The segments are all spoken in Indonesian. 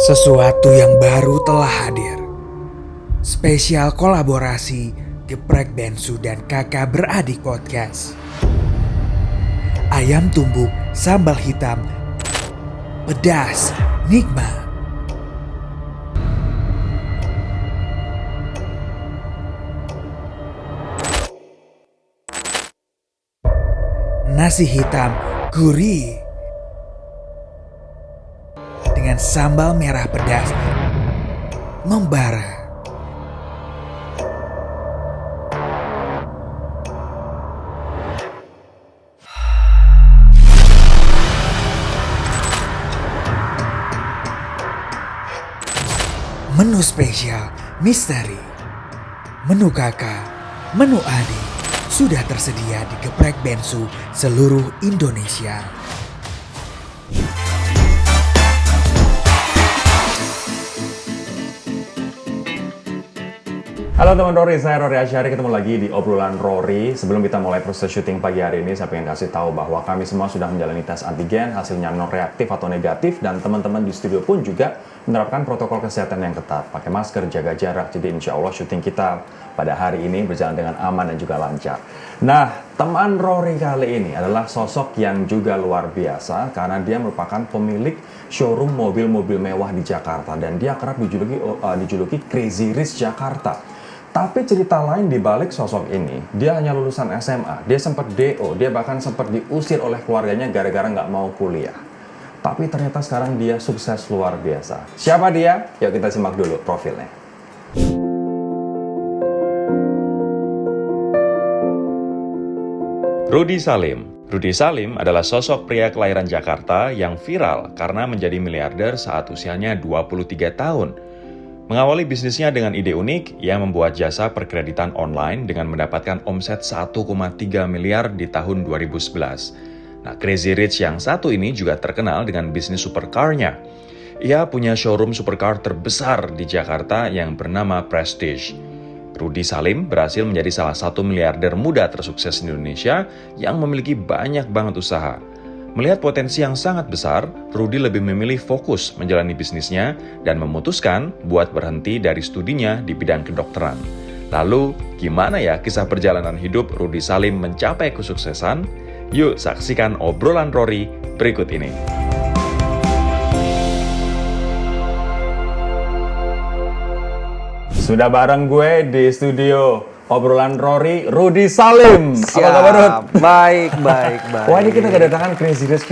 Sesuatu yang baru telah hadir. Spesial kolaborasi Geprek Bensu dan Kakak Beradik Podcast. Ayam tumbuk sambal hitam, pedas, nikmat. Nasi hitam gurih dengan sambal merah pedas membara. Menu spesial misteri, menu kakak, menu adik sudah tersedia di Geprek Bensu seluruh Indonesia. Halo teman Rory, saya Rory Asyari, ketemu lagi di obrolan Rory. Sebelum kita mulai proses syuting pagi hari ini, saya pengen kasih tahu bahwa kami semua sudah menjalani tes antigen, hasilnya non reaktif atau negatif, dan teman-teman di studio pun juga menerapkan protokol kesehatan yang ketat, pakai masker, jaga jarak. Jadi insya Allah syuting kita pada hari ini berjalan dengan aman dan juga lancar. Nah, teman Rory kali ini adalah sosok yang juga luar biasa karena dia merupakan pemilik showroom mobil-mobil mewah di Jakarta dan dia kerap dijuluki Crazy Rich Jakarta. Tapi cerita lain di balik sosok ini, dia hanya lulusan SMA, dia sempat DO, dia bahkan sempat diusir oleh keluarganya gara-gara nggak mau kuliah. Tapi ternyata sekarang dia sukses luar biasa. Siapa dia? Yuk kita simak dulu profilnya. Rudy Salim. Rudy Salim adalah sosok pria kelahiran Jakarta yang viral karena menjadi miliarder saat usianya 23 tahun. Mengawali bisnisnya dengan ide unik, ia membuat jasa perkreditan online dengan mendapatkan omset 1,3 miliar di tahun 2011. Nah, Crazy Rich yang satu ini juga terkenal dengan bisnis supercar-nya. Ia punya showroom supercar terbesar di Jakarta yang bernama Prestige. Rudy Salim berhasil menjadi salah satu miliarder muda tersukses di Indonesia yang memiliki banyak banget usaha. Melihat potensi yang sangat besar, Rudy lebih memilih fokus menjalani bisnisnya dan memutuskan buat berhenti dari studinya di bidang kedokteran. Lalu, gimana ya kisah perjalanan hidup Rudy Salim mencapai kesuksesan? Yuk saksikan obrolan Rory berikut ini. Sudah bareng gue di studio obrolan Rory, Rudy Salim. Siap. Apa kabar, Rud? Baik. Wah, ini kita kedatangan Crazy Rich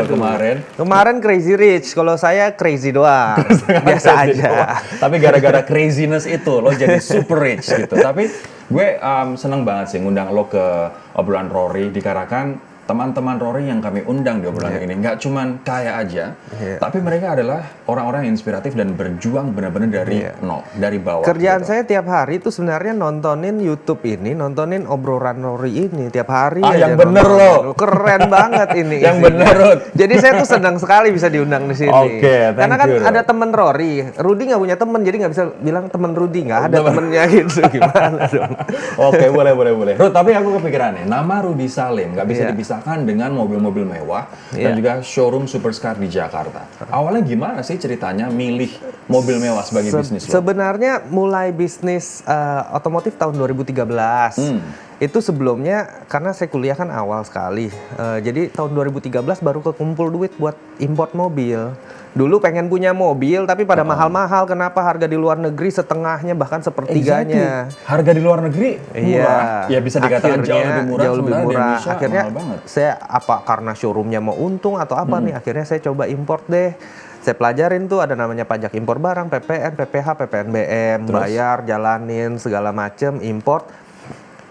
kemarin. Kemarin Crazy Rich, kalau saya crazy doang. Biasa Crazy aja. doang. Tapi gara-gara craziness itu, lo jadi super rich gitu. Tapi gue seneng banget sih ngundang lo ke obrolan Rory dikarenakan teman-teman Rory yang kami undang di obrolan ini nggak cuman kaya aja, tapi mereka adalah orang-orang yang inspiratif dan berjuang benar-benar dari nol, dari bawah. Kerjaan gitu. saya tiap hari itu sebenarnya nontonin YouTube ini, nontonin obrolan Rory ini tiap hari. Yang aja bener nontonin. lo. Keren banget ini. Yang isinya. bener, Rud. Jadi saya tuh senang sekali bisa diundang di sini. Oke, thank karena kan you, Rud. ada temen Rory nggak punya temen, jadi nggak bisa bilang temen Rudy, nggak ada temennya gitu. Gimana dong? Oke, boleh. Rud, tapi aku kepikiran nih, nama Rudy Salim nggak bisa dipisahkan dengan mobil-mobil mewah dan juga showroom supercar di Jakarta. Awalnya gimana sih ceritanya milih mobil mewah sebagai bisnis lo? Sebenarnya mulai bisnis otomotif tahun 2013. Itu sebelumnya karena saya kuliah kan awal sekali. Jadi tahun 2013 baru kekumpul duit buat import mobil. Dulu pengen punya mobil tapi pada mahal-mahal. Kenapa harga di luar negeri setengahnya bahkan sepertiganya. Exactly. Harga di luar negeri murah. Ya bisa dikatakan jauh lebih murah. Jauh lebih murah. Akhirnya saya karena showroomnya mau untung atau apa nih, akhirnya saya coba import deh. Saya pelajarin tuh ada namanya pajak impor barang, PPN, PPH, PPNBM, bayar, jalanin segala macem, import.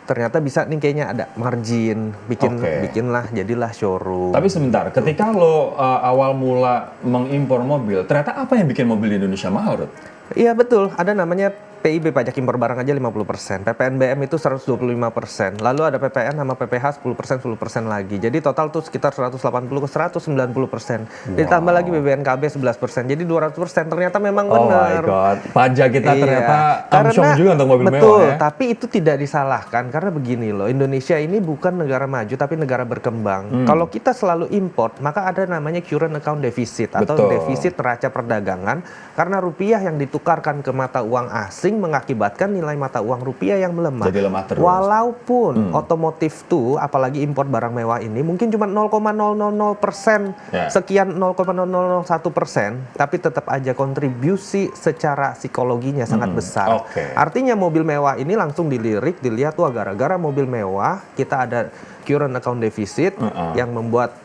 Ternyata bisa nih kayaknya ada margin, bikinlah jadilah showroom. Tapi sebentar, ketika lo awal mula mengimpor mobil, ternyata apa yang bikin mobil di Indonesia mahal, Rud? Iya betul, ada namanya PIB pajak impor barang aja 50%, PPNBM itu 125%, lalu ada PPN sama PPH 10% lagi. Jadi total tuh sekitar 180 ke 190%. Ditambah lagi BBNKB 11%. Jadi 200%. Ternyata memang Oh benar. my god, pajak kita ternyata kamsyong juga untuk mobil betul, mewah ya. tapi itu tidak disalahkan karena begini loh, Indonesia ini bukan negara maju tapi negara berkembang. Kalau kita selalu import, maka ada namanya current account deficit atau Betul. defisit neraca perdagangan karena rupiah yang ditukarkan ke mata uang asing mengakibatkan nilai mata uang rupiah yang melemah. Jadi lemah terus. Walaupun otomotif tuh, apalagi impor barang mewah ini mungkin cuma 0,000% Ya. sekian 0,001%, tapi tetap aja kontribusi secara psikologinya sangat besar. Oke. Artinya mobil mewah ini langsung dilirik, dilihat wah gara-gara mobil mewah kita ada current account deficit yang membuat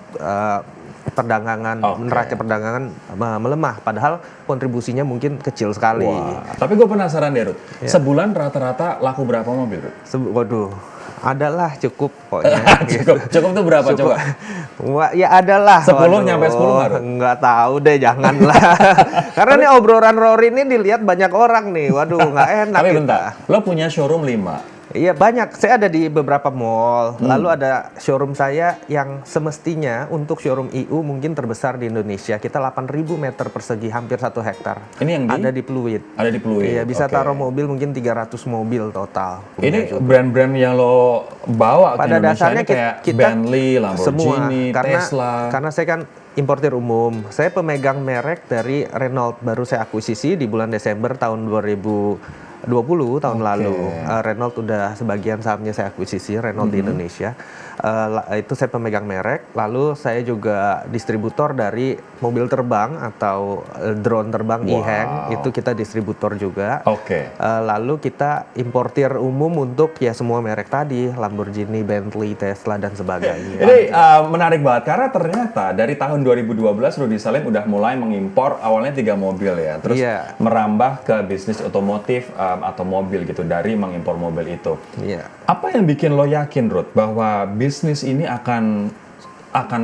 perdagangan neraca perdagangan melemah, padahal kontribusinya mungkin kecil sekali. Wah, tapi gue penasaran deh, Ruth. Sebulan rata-rata laku berapa mobil, Ruth? Waduh, adalah cukup pokoknya. Cukup tuh berapa coba? Wah, ya adalah. 10 nyampe 10 nggak, Ruth? Nggak tahu deh, janganlah. Karena nih obrolan Rory ini dilihat banyak orang nih. Waduh, nggak enak. Tapi kita. bentar, lo punya showroom 5. Iya banyak, saya ada di beberapa mall. Lalu ada showroom saya yang semestinya untuk showroom IU mungkin terbesar di Indonesia. Kita 8.000 meter persegi, hampir 1 hektar. Ini yang ada di Pluit. Ada di Pluit. Iya, bisa Oke. taruh mobil mungkin 300 mobil total. Ini brand-brand yang lo bawa Pada ke Indonesia dasarnya ini kayak kita Bentley, Lamborghini, semua, Tesla. Karena saya kan importir umum. Saya pemegang merek dari Renault, baru saya akuisisi di bulan Desember tahun 2020 tahun lalu. Renault udah sebagian sahamnya saya akuisisi, Renault di Indonesia. Itu saya pemegang merek. Lalu saya juga distributor dari mobil terbang atau drone terbang e-hang, itu kita distributor juga. Oke. Lalu kita importir umum untuk ya semua merek tadi, Lamborghini, Bentley, Tesla dan sebagainya. Ini menarik banget karena ternyata dari tahun 2012 Rudy Salim udah mulai mengimpor awalnya 3 mobil ya, terus Iya. merambah ke bisnis otomotif atau mobil gitu dari mengimpor mobil itu. Iya. Apa yang bikin lo yakin, Ruth, bahwa bisnis ini akan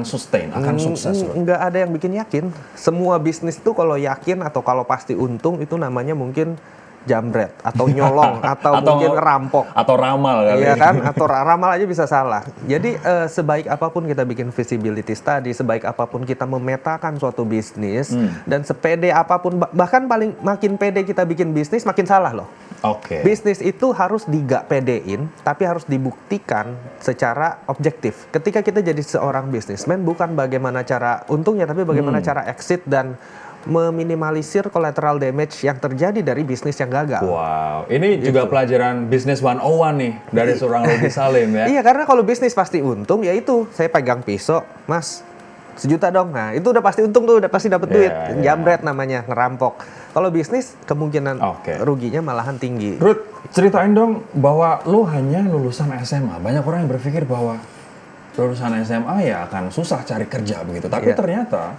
sustain, akan sukses, Ruth? Nggak ada yang bikin yakin. Semua bisnis itu kalau yakin atau kalau pasti untung itu namanya mungkin jambret atau nyolong atau mungkin ngerampok. Atau ramal kali. Iya kan? Atau ramal aja bisa salah. Jadi sebaik apapun kita bikin feasibility study, sebaik apapun kita memetakan suatu bisnis, dan sepede apapun, bahkan makin pede kita bikin bisnis, makin salah loh. Oke. Bisnis itu harus digak pedein, tapi harus dibuktikan secara objektif. Ketika kita jadi seorang bisnismen, bukan bagaimana cara untungnya, tapi bagaimana cara exit dan meminimalisir collateral damage yang terjadi dari bisnis yang gagal. Wow, ini juga pelajaran bisnis 101 nih dari seorang Rudy Salim ya. Iya, karena kalau bisnis pasti untung, ya itu saya pegang pisau, Mas, 1 juta dong. Nah, itu udah pasti untung tuh, udah pasti dapat duit. Jambret namanya, ngerampok. Kalau bisnis kemungkinan ruginya malahan tinggi. Ruth, ceritain dong bahwa lo hanya lulusan SMA. Banyak orang yang berpikir bahwa lulusan SMA ya akan susah cari kerja begitu. Tapi ternyata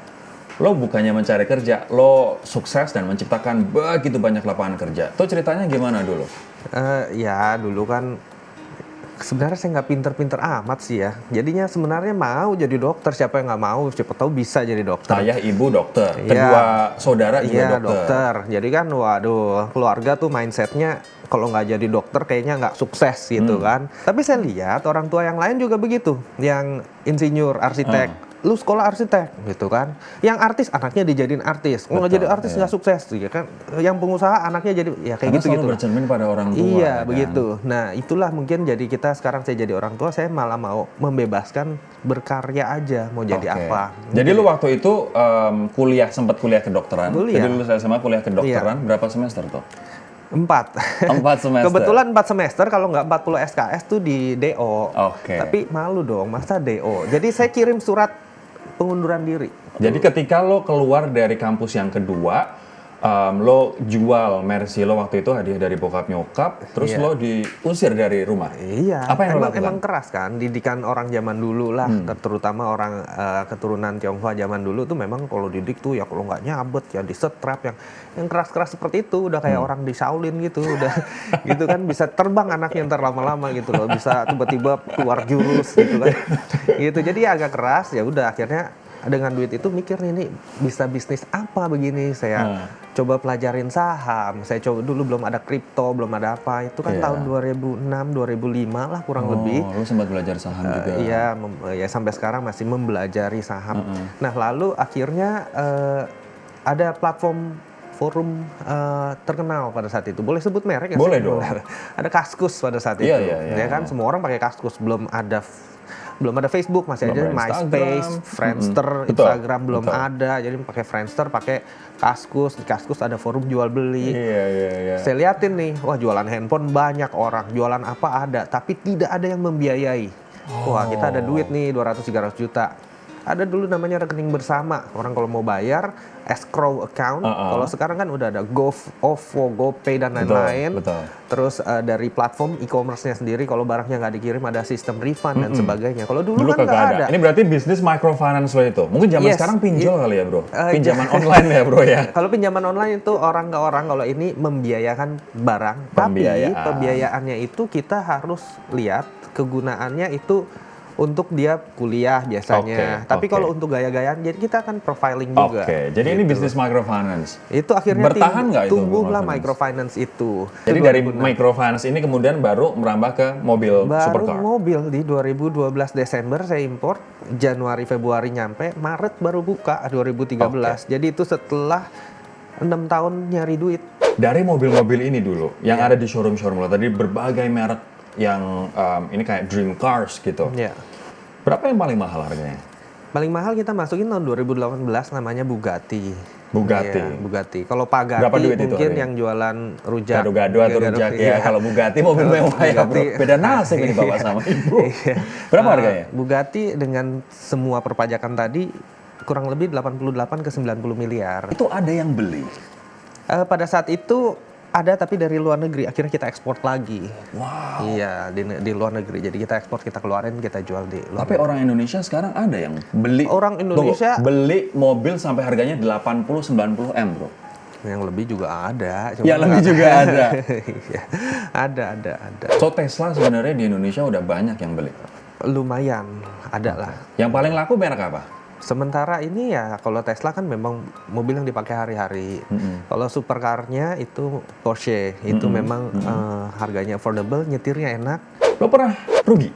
lo bukannya mencari kerja, lo sukses dan menciptakan begitu banyak lapangan kerja. Tuh ceritanya gimana dulu? Ya dulu kan sebenarnya saya nggak pinter-pinter amat sih ya. Jadinya sebenarnya mau jadi dokter, siapa yang nggak mau? Siapa tahu bisa jadi dokter. Ayah, ibu dokter, kedua saudara juga dokter. Jadi kan waduh, keluarga tuh mindsetnya kalau nggak jadi dokter kayaknya nggak sukses gitu kan. Tapi saya lihat orang tua yang lain juga begitu, yang insinyur, arsitek. Lu sekolah arsitek gitu kan, yang artis anaknya dijadiin artis, nggak jadi artis nggak sukses ya kan, yang pengusaha anaknya jadi ya kayak gitu bercermin pada orang tua. Iya kan? begitu. Nah itulah mungkin jadi kita sekarang saya jadi orang tua, saya malah mau membebaskan berkarya aja, mau jadi apa. Jadi lu waktu itu sempat kuliah kedokteran. Jadi lu SMA kuliah kedokteran berapa semester tuh? 4 semester. Kebetulan 4 semester, kalau nggak 40 SKS tuh di DO. Tapi malu dong, masa DO. Jadi saya kirim surat pengunduran diri. Jadi ketika lo keluar dari kampus yang kedua, lo jual Mercy lo waktu itu hadiah dari bokap nyokap, terus lo diusir dari rumah. Iya. Apa yang lo lakukan? Emang keras kan, didikan orang zaman dulu lah, terutama orang keturunan Tionghoa zaman dulu tuh memang kalau didik tuh ya kalau nggak nyabet ya disetrap, yang keras-keras seperti itu udah kayak orang di Shaolin gitu, udah gitu kan, bisa terbang anaknya ntar lama-lama gitu loh, bisa tiba-tiba keluar jurus gitu kan. Gitu. Jadi ya agak keras, ya udah akhirnya dengan duit itu mikir nih bisa bisnis apa begini. Saya coba pelajarin saham. Saya coba dulu belum ada kripto, belum ada apa. Itu kan tahun 2006, 2005 lah kurang lebih. Lu sempat belajar saham juga. Iya, ya sampai sekarang masih mempelajari saham. Nah, lalu akhirnya ada platform forum terkenal pada saat itu. Boleh sebut merek ya? Boleh dong. Ada Kaskus pada saat itu. Ya kan semua orang pakai Kaskus, belum ada Facebook, masih aja MySpace, Friendster, Instagram belum ada. Jadi pakai Friendster, pakai Kaskus. Di Kaskus ada forum jual beli. Saya liatin nih, wah jualan handphone banyak orang, jualan apa ada, tapi tidak ada yang membiayai. Wah, kita ada duit nih 200-300 juta. Ada dulu namanya rekening bersama. Orang kalau mau bayar escrow account. Kalau sekarang kan udah ada OVO, GoPay dan lain-lain. Terus dari platform e-commerce-nya sendiri kalau barangnya nggak dikirim ada sistem refund dan sebagainya. Kalau dulu kan nggak ada. Ini berarti bisnis microfinance lo itu. Mungkin zaman sekarang pinjol kali ya, Bro. Pinjaman online ya, Bro ya. Kalau pinjaman online itu orang ke orang, kalau ini membiayakan barang. Tapi pembiayaannya itu kita harus lihat kegunaannya itu untuk dia kuliah biasanya. Tapi kalau untuk gaya-gayaan, jadi kita akan profiling juga. Jadi ini bisnis microfinance. Itu akhirnya bertahan nggak itu? Tumbuhlah microfinance itu. Jadi dari microfinance ini kemudian baru merambah ke mobil supercar. Baru mobil di 2012 Desember saya import, Januari Februari nyampe, Maret baru buka 2013. Jadi itu setelah 6 tahun nyari duit. Dari mobil-mobil ini dulu, yang ada di showroom-showroom lo tadi berbagai merek yang ini kayak dream cars gitu. Berapa yang paling mahal harganya? Paling mahal kita masukin tahun 2018 namanya Bugatti. Bugatti. Kalau Pagati mungkin yang jualan rujak. Gado-gado atau rujak ya. Kalau Bugatti mobil mewah ya, Bro. Beda nasib ini Bapak sama Ibu. Berapa harganya? Bugatti dengan semua perpajakan tadi kurang lebih 88 ke 90 miliar. Itu ada yang beli? Pada saat itu ada, tapi dari luar negeri. Akhirnya kita ekspor lagi. Wow. Iya, di luar negeri. Jadi kita ekspor, kita keluarin, kita jual di luar Tapi negeri. orang Indonesia sekarang ada yang beli. Orang Indonesia beli mobil sampai harganya 80-90 M, Bro. Yang lebih juga ada. Yang lebih juga ada. ada. So Tesla sebenarnya di Indonesia udah banyak yang beli. Lumayan, ada lah. Yang paling laku merek apa? Sementara ini ya kalau Tesla kan memang mobil yang dipakai hari-hari. Kalau supercar-nya itu Porsche, itu memang harganya affordable, nyetirnya enak. Lo pernah rugi?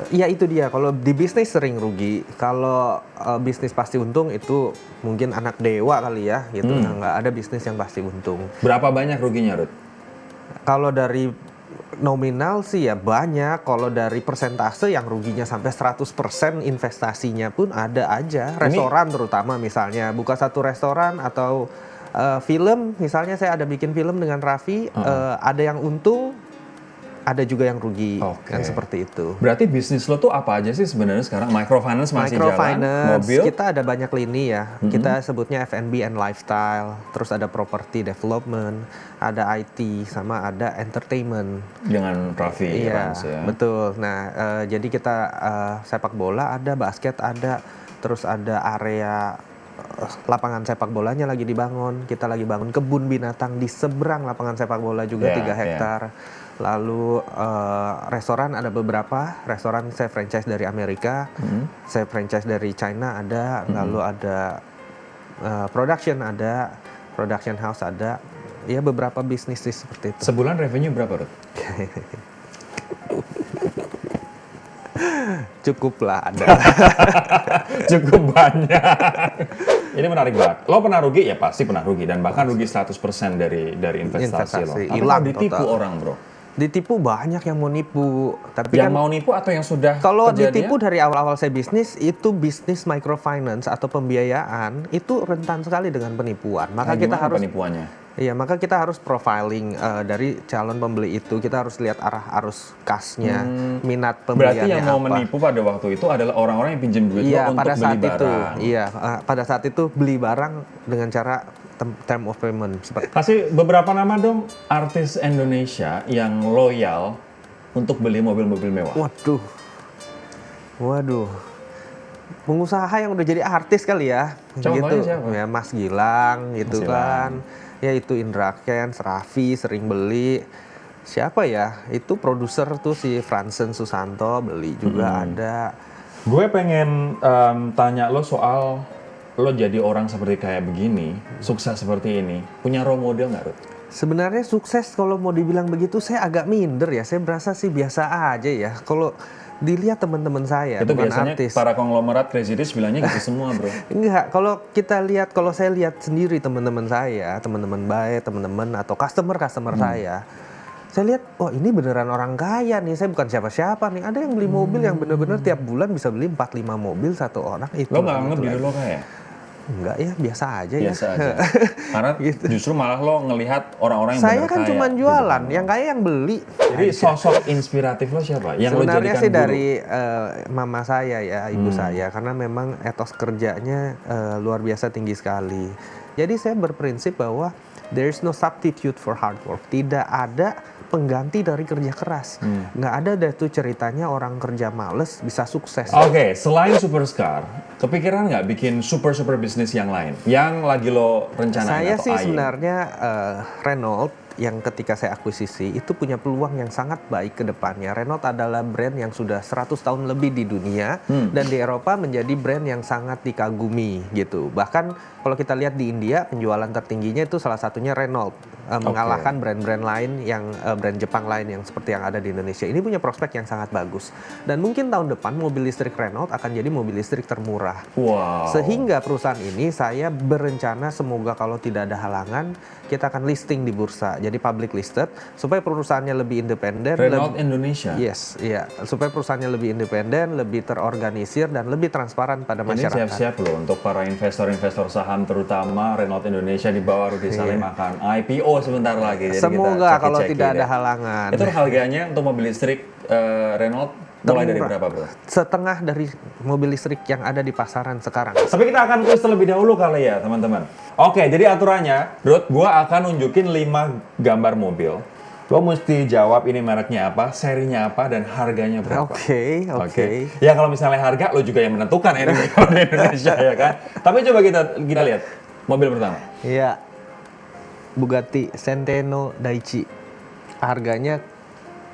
Ya itu dia, kalau di bisnis sering rugi. Kalau bisnis pasti untung itu mungkin anak dewa kali ya, gitu. Nggak ada bisnis yang pasti untung. Berapa banyak ruginya, Ruth? Kalau dari nominal sih ya banyak. Kalau dari persentase yang ruginya sampai 100% investasinya pun ada aja. Restoran terutama misalnya, buka satu restoran atau film, misalnya saya ada bikin film dengan Raffi, ada yang untung, ada juga yang rugi, kan seperti itu. Berarti bisnis lo tuh apa aja sih sebenarnya sekarang? Microfinance masih jalan, mobil? Kita ada banyak lini ya. Kita sebutnya F&B and lifestyle, terus ada property development, ada IT, sama ada entertainment. Dengan Raffi ya. Betul. Nah, jadi kita sepak bola ada, basket ada, terus ada area lapangan sepak bolanya lagi dibangun. Kita lagi bangun kebun binatang di seberang lapangan sepak bola juga 3 hektar. Lalu restoran ada beberapa. Restoran saya franchise dari Amerika, saya franchise dari China ada, lalu ada production house ada. Ya beberapa bisnis sih seperti itu. Sebulan revenue berapa, Ruth? Cukup lah ada. Cukup banyak. Ini menarik banget. Lo pernah rugi? Ya pasti pernah rugi. Dan bahkan rugi 100% dari investasi lo. Hilang ditipu total. orang, Bro? Ditipu banyak yang mau nipu. Tapi yang kan, mau nipu atau yang sudah kalau kejadian? ditipu dari awal-awal saya bisnis, itu bisnis microfinance atau pembiayaan, itu rentan sekali dengan penipuan. Maka kita harus penipuannya? Iya, maka kita harus profiling dari calon pembeli itu. Kita harus lihat arah arus kasnya, minat pembeliannya. Berarti yang mau menipu pada waktu itu adalah orang-orang yang pinjam duit lo untuk pada beli saat barang. itu, pada saat itu beli barang dengan cara term of payment. Kasih beberapa nama dong artis Indonesia yang loyal untuk beli mobil-mobil mewah. Waduh. Pengusaha yang udah jadi artis kali ya. Contohnya gitu. siapa? Ya Mas Gilang gitu Mas kan. Ya itu Indra Kents, Raffi sering beli. Siapa ya? Itu produser tuh si Fransen Susanto beli juga ada. Gue pengen tanya lo soal lo jadi orang seperti kayak begini, sukses seperti ini, punya role model nggak, Ruth? Sebenarnya sukses kalau mau dibilang begitu saya agak minder ya. Saya berasa sih biasa aja ya. Kalau dilihat teman-teman saya, Itu bukan biasanya artis. para konglomerat crazy rich bilangnya gitu semua, bro. Enggak, kalau saya lihat sendiri teman-teman saya, teman-teman baik, teman-teman atau customer saya lihat, oh ini beneran orang kaya nih, saya bukan siapa-siapa nih. Ada yang beli mobil yang bener-bener tiap bulan bisa beli 4-5 mobil satu orang. Itu Lo nggak anggap diri lo kaya? Enggak ya, biasa aja Biasa ya. aja. Karena justru malah lo ngelihat orang-orang yang Saya bener kan kaya cuma di jualan, depan lo. yang kaya yang beli. Jadi sosok inspiratif lo siapa? Yang lo Sebenarnya jadikan sih guru? dari mama saya ya, ibu saya, karena memang etos kerjanya luar biasa tinggi sekali. Jadi saya berprinsip bahwa there is no substitute for hard work. Tidak ada pengganti dari kerja keras. Nggak ada deh tuh ceritanya orang kerja males bisa sukses. Oke, selain Superscar, kepikiran nggak bikin super bisnis yang lain? Yang lagi lo rencanain Saya atau sih eyeing? sebenarnya Renault yang ketika saya akuisisi itu punya peluang yang sangat baik ke depannya. Renault adalah brand yang sudah 100 tahun lebih di dunia dan di Eropa menjadi brand yang sangat dikagumi gitu. Bahkan kalau kita lihat di India penjualan tertingginya itu salah satunya Renault, mengalahkan brand-brand lain yang brand Jepang lain yang seperti yang ada di Indonesia. Ini punya prospek yang sangat bagus. Dan mungkin tahun depan mobil listrik Renault akan jadi mobil listrik termurah. Wow. Sehingga perusahaan ini saya berencana semoga kalau tidak ada halangan kita akan listing di bursa, jadi public listed supaya perusahaannya lebih independen. Renault Indonesia? Yes, iya. Supaya perusahaannya lebih independen, lebih terorganisir dan lebih transparan pada Ini masyarakat. siap-siap loh untuk para investor-investor saham terutama Renault Indonesia di bawah Rudy Salim akan IPO sebentar lagi. Jadi Semoga kita kalau ceki-ceki tidak ada deh. halangan. Itu harganya untuk mobil listrik Renault mulai dari berapa, bro? Setengah dari mobil listrik yang ada di pasaran sekarang. Tapi kita akan kuis terlebih dahulu kali ya, teman-teman. Oke, jadi aturannya, Ruth, gua akan nunjukin 5 gambar mobil. Lo mesti jawab ini mereknya apa, serinya apa, dan harganya berapa. Oke. Ya kalau misalnya harga, lo juga yang menentukan ini kalau di Indonesia ya kan. Tapi coba kita lihat mobil pertama. Iya. Bugatti Centeno Daichi. Harganya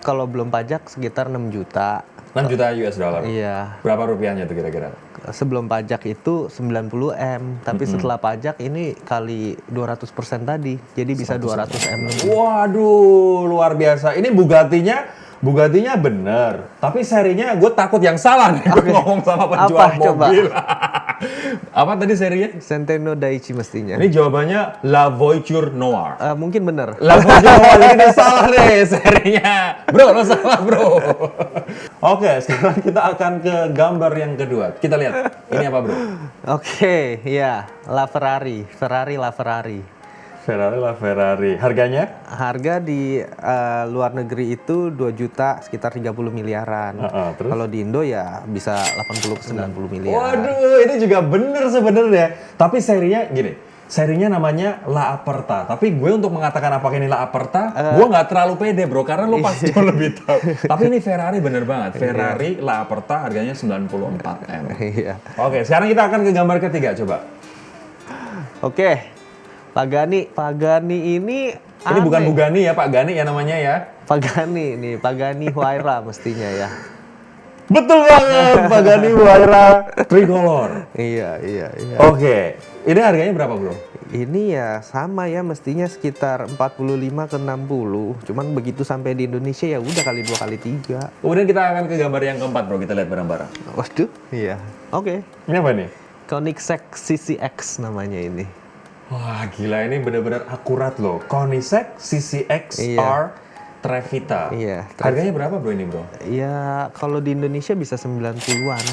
kalau belum pajak sekitar 6 juta. 6 juta US dollar. Iya. Berapa rupiahnya tuh kira-kira? Sebelum pajak itu 90 M, tapi setelah pajak ini kali 200% tadi. Jadi bisa 200 M lebih. Waduh, luar biasa. Ini Bugatti-nya bener, tapi serinya gue takut yang salah nih gue ngomong sama penjual Apa, coba? mobil. Apa tadi serinya? Centeno Daichi mestinya. Ini jawabannya La Voiture Noire. Mungkin bener. La Voiture Noire, ini salah deh serinya. Bro, lo salah bro. Oke, sekarang kita akan ke gambar yang kedua. Kita lihat, ini apa bro? Oke, ya. La Ferrari La Ferrari. Ferrari. Harganya? Harga di luar negeri itu 2 juta sekitar 30 miliaran. Terus? Kalau di Indo ya bisa 80 ke 90 miliar. Waduh, ini juga bener sebenarnya. Tapi serinya gini, serinya namanya La Aperta. Tapi gue untuk mengatakan apakah ini La Aperta, gue nggak terlalu pede bro, karena lo pasti jauh lebih tahu. Tapi ini Ferrari bener banget. Ferrari La Aperta harganya 94 M. Iya. Oke, sekarang kita akan ke gambar ketiga, coba. Oke. Pagani ini Ini bukan Bugatti ya, Pak Gani ya namanya ya. Pagani nih, Pagani Huayra mestinya ya. Betul banget, Pagani Huayra Tricolor. Iya. Oke, ini harganya berapa bro? Ini ya sama ya, mestinya sekitar 45 ke 60. Cuman begitu sampai di Indonesia ya udah kali 2 kali 3. Kemudian kita akan ke gambar yang keempat bro, kita lihat bareng-bareng. Waduh, iya. Oke. Ini apa nih? Koenigsegg CCX namanya ini. Wah gila, ini benar-benar akurat loh. Koenigsegg CCX R Trevita. Iya. Harganya berapa bro ini bro? Ya kalau di Indonesia bisa 90-an.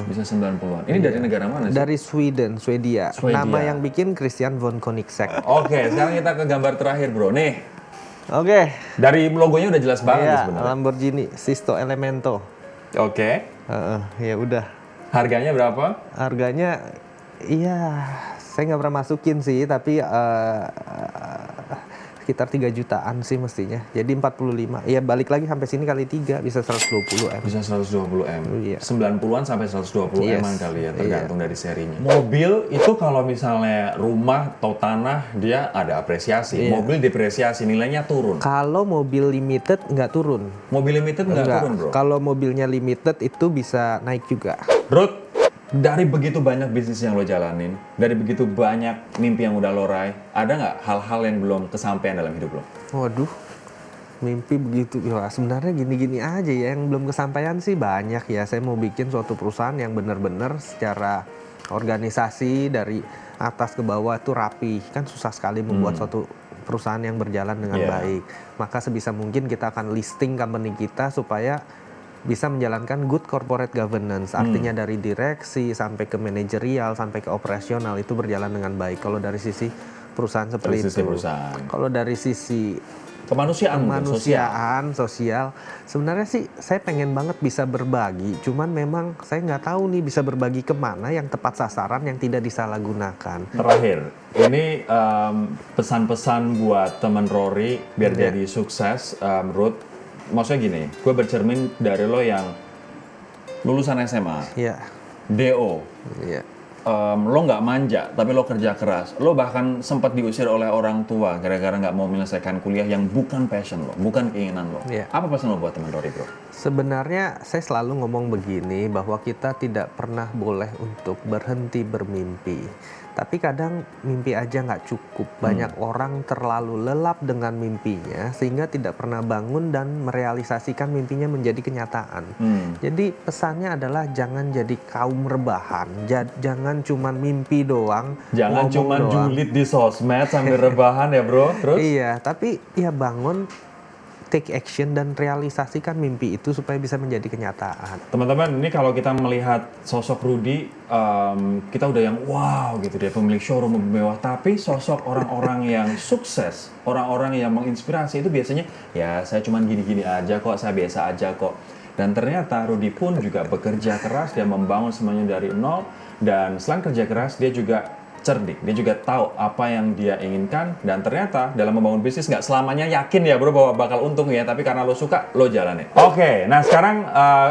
Bisa 90-an. Ini dari negara mana sih? Dari Swedia. Nama yang bikin Christian von Koenigsegg. Oke, sekarang kita ke gambar terakhir bro. Nih, Oke. dari logonya udah jelas banget Iya, sebenarnya. Lamborghini Sisto Elemento. Oke, Ya udah. harganya berapa? Harganya, iya, saya nggak pernah masukin sih, tapi sekitar 3 jutaan sih mestinya. Jadi 45. Ya balik lagi sampai sini kali 3 bisa 120 M. Bisa 120 M. Iya. 90-an sampai 120 Yes. M kali ya, tergantung dari serinya. Mobil itu kalau misalnya rumah atau tanah dia ada apresiasi. Mobil depresiasi, nilainya turun. Kalau mobil limited nggak turun. Mobil limited nggak turun, bro. Kalau mobilnya limited itu bisa naik juga. Ruth, dari begitu banyak bisnis yang lo jalanin, dari begitu banyak mimpi yang udah lo raih, ada nggak hal-hal yang belum kesampaian dalam hidup lo? Waduh, mimpi begitu. Ya, sebenarnya gini-gini aja ya, yang belum kesampaian sih banyak ya. Saya mau bikin suatu perusahaan yang benar-benar secara organisasi dari atas ke bawah itu rapi. Kan susah sekali membuat suatu perusahaan yang berjalan dengan baik. Maka sebisa mungkin kita akan listing company kita supaya bisa menjalankan good corporate governance. Artinya dari direksi sampai ke manajerial sampai ke operasional itu berjalan dengan baik. Kalau dari sisi perusahaan seperti itu. Kalau dari sisi kemanusiaan, sosial, sebenarnya sih saya pengen banget bisa berbagi. Cuman memang saya nggak tahu nih bisa berbagi kemana yang tepat sasaran yang tidak disalahgunakan. Terakhir, ini pesan-pesan buat teman Rory biar jadi sukses, Ruth. Maksudnya gini, gue bercermin dari lo yang lulusan SMA, DO, lo nggak manja, tapi lo kerja keras. Lo bahkan sempat diusir oleh orang tua gara-gara nggak mau menyelesaikan kuliah yang bukan passion lo, bukan keinginan lo. Apa pesan lo buat teman Rory, bro? Sebenarnya saya selalu ngomong begini, bahwa kita tidak pernah boleh untuk berhenti bermimpi. Tapi kadang mimpi aja nggak cukup. Banyak orang terlalu lelap dengan mimpinya sehingga tidak pernah bangun dan merealisasikan mimpinya menjadi kenyataan. Jadi pesannya adalah jangan jadi kaum rebahan. Jangan cuma mimpi doang. Jangan cuma julid di sosmed sambil rebahan ya, bro. Terus? Iya, tapi ya bangun, take action dan realisasikan mimpi itu supaya bisa menjadi kenyataan. Teman-teman, ini kalau kita melihat sosok Rudy, kita udah yang wow gitu, dia pemilik showroom mobil mewah. Tapi sosok orang-orang yang sukses, orang-orang yang menginspirasi itu biasanya ya saya cuman gini-gini aja kok, saya biasa aja kok. Dan ternyata Rudy pun juga bekerja keras, dia membangun semuanya dari nol. Dan selain kerja keras, dia juga cerdik, dia juga tahu apa yang dia inginkan. Dan ternyata dalam membangun bisnis nggak selamanya yakin ya bro bahwa bakal untung ya, tapi karena lo suka, lo jalanin. Oke, nah sekarang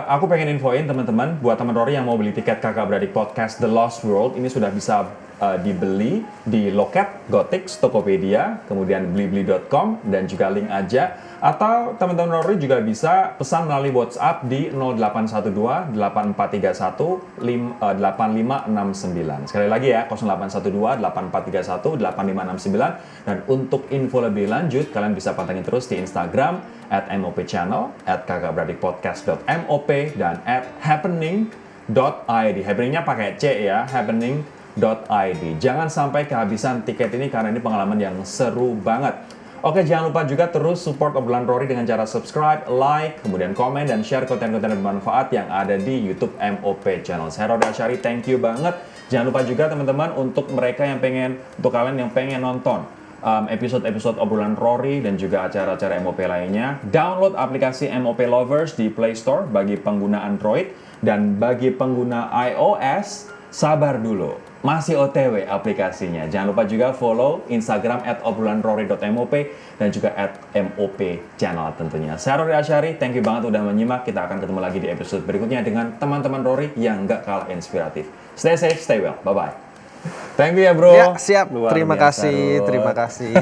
aku pengen infoin teman-teman, buat teman Rory yang mau beli tiket Kakak Beradik Podcast The Lost World, ini sudah bisa dibeli di Loket, Gotix, Tokopedia, kemudian blibli.com, dan juga link aja. Atau teman-teman Rory juga bisa pesan melalui WhatsApp di 0812-8431-8569. Sekali lagi ya, 0812-8431-8569. Dan untuk info lebih lanjut, kalian bisa pantengin terus di Instagram @mopchannel, @kakakberadikpodcast.mop, dan @happening.id. Happeningnya pakai C ya, happening.id. Jangan sampai kehabisan tiket ini karena ini pengalaman yang seru banget. Oke, jangan lupa juga terus support obrolan Rory dengan cara subscribe, like, kemudian komen, dan share konten-konten bermanfaat yang ada di YouTube MOP Channel. Saya Rodi Asyari, thank you banget. Jangan lupa juga teman-teman, untuk mereka yang pengen, untuk kalian yang pengen nonton episode-episode obrolan Rory dan juga acara-acara MOP lainnya, download aplikasi MOP Lovers di Play Store bagi pengguna Android, dan bagi pengguna iOS, sabar dulu. Masih OTW aplikasinya. Jangan lupa juga follow Instagram @obrolanrory.mop dan juga @mop channel tentunya. Saya Rodi Asyari, thank you banget udah menyimak. Kita akan ketemu lagi di episode berikutnya dengan teman-teman Rory yang nggak kalah inspiratif. Stay safe, stay well. Bye-bye. Thank you ya bro. Ya, siap. Luar Terima biasa, kasih, Ruth. terima kasih.